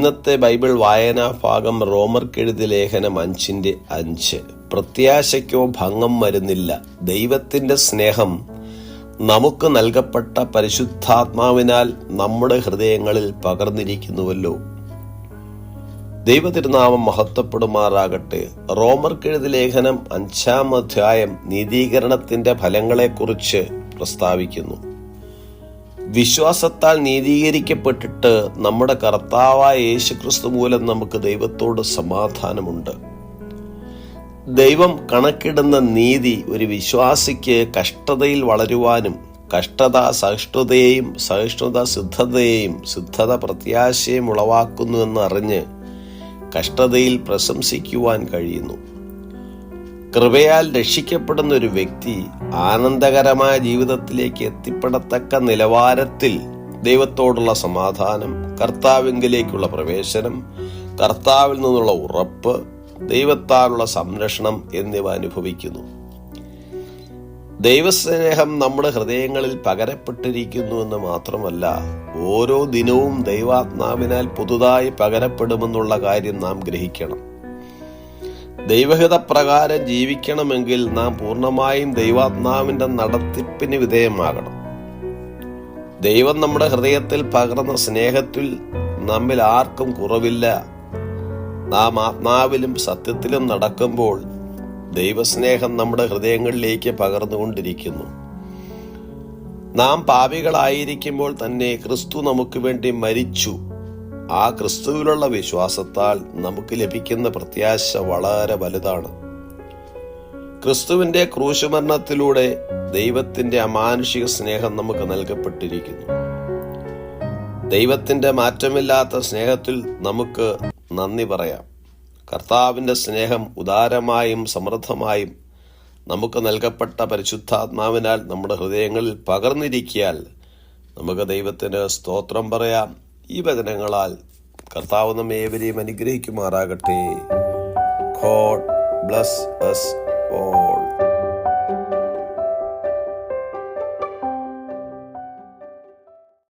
ഇന്നത്തെ ബൈബിൾ വായനാ ഭാഗം റോമർക്കെഴുതിയ ലേഖനം 5:5. പ്രത്യാശയ്ക്കോ ഭംഗം വരുന്നില്ല, ദൈവത്തിന്റെ സ്നേഹം നമുക്ക് നൽകപ്പെട്ട പരിശുദ്ധാത്മാവിനാൽ നമ്മുടെ ഹൃദയങ്ങളിൽ പകർന്നിരിക്കുന്നുവല്ലോ. ദൈവതിരുനാമം മഹത്വപ്പെടുമാറാകട്ടെ. റോമർക്കെഴുതിയ ലേഖനം 5-ാം അധ്യായം നീതീകരണത്തിന്റെ ഫലങ്ങളെക്കുറിച്ച് പ്രസ്താവിക്കുന്നു. വിശ്വാസത്താൽ നീതീകരിക്കപ്പെട്ടിട്ട് നമ്മുടെ കർത്താവായ യേശുക്രിസ്തു മൂലം നമുക്ക് ദൈവത്തോട് സമാധാനമുണ്ട്. ദൈവം കണക്കിടുന്ന നീതി ഒരു വിശ്വാസിക്ക് കഷ്ടതയിൽ വളരുവാനും, കഷ്ടത സഹിഷ്ണുതയെയും, സഹിഷ്ണുത സിദ്ധതയെയും, സിദ്ധത പ്രത്യാശയും ഉളവാക്കുന്നുവെന്ന് അറിഞ്ഞ് കഷ്ടതയിൽ പ്രശംസിക്കുവാൻ കഴിയുന്നു. കൃപയാൽ രക്ഷിക്കപ്പെടുന്ന ഒരു വ്യക്തി ആനന്ദകരമായ ജീവിതത്തിലേക്ക് എത്തിപ്പെടത്തക്ക നിലവാരത്തിൽ ദൈവത്തോടുള്ള സമാധാനം, കർത്താവിങ്കിലേക്കുള്ള പ്രവേശനം, കർത്താവിൽ നിന്നുള്ള ഉറപ്പ്, ദൈവത്താലുള്ള സംരക്ഷണം എന്നിവ അനുഭവിക്കുന്നു. ദൈവസ്നേഹം നമ്മുടെ ഹൃദയങ്ങളിൽ പകരപ്പെട്ടിരിക്കുന്നുവെന്ന് മാത്രമല്ല, ഓരോ ദിനവും ദൈവാത്മാവിനാൽ പുതുതായി പകരപ്പെടുമെന്നുള്ള കാര്യം നാം ഗ്രഹിക്കണം. ദൈവഹിതപ്രകാരം ജീവിക്കണമെങ്കിൽ നാം പൂർണ്ണമായും ദൈവാത്മാവിന്റെ നടത്തിപ്പിന് വിധേയമാകണം. ദൈവം നമ്മുടെ ഹൃദയത്തിൽ പകർന്ന സ്നേഹത്തിൽ നമ്മിൽ ആർക്കും കുറവില്ല. നാം ആത്മാവിലും സത്യത്തിലും നടക്കുമ്പോൾ ദൈവസ്നേഹം നമ്മുടെ ഹൃദയങ്ങളിലേക്ക് പകർന്നുകൊണ്ടിരിക്കുന്നു. നാം പാപികളായിരിക്കുമ്പോൾ തന്നെ ക്രിസ്തു നമുക്ക് വേണ്ടി മരിച്ചു. ആ ക്രിസ്തുവിലുള്ള വിശ്വാസത്താൽ നമുക്ക് ലഭിക്കുന്ന പ്രത്യാശ വളരെ വലുതാണ്. ക്രിസ്തുവിന്റെ ക്രൂശുമരണത്തിലൂടെ ദൈവത്തിന്റെ അമാനുഷിക സ്നേഹം നമുക്ക് നൽകപ്പെട്ടിരിക്കുന്നു. ദൈവത്തിന്റെ മാറ്റമില്ലാത്ത സ്നേഹത്തിൽ നമുക്ക് നന്ദി പറയാം. കർത്താവിന്റെ സ്നേഹം ഉദാരമായും സമൃദ്ധമായും നമുക്ക് നൽകപ്പെട്ട പരിശുദ്ധാത്മാവിനാൽ നമ്മുടെ ഹൃദയങ്ങളിൽ പകർന്നിരിക്കിയാൽ നമുക്ക് ദൈവത്തിന് സ്തോത്രം പറയാം. ഈ വചനങ്ങളാൽ കർത്താവ് നമ്മെ ഏവരെയും അനുഗ്രഹിക്കുമാറാകട്ടെ. God bless us all.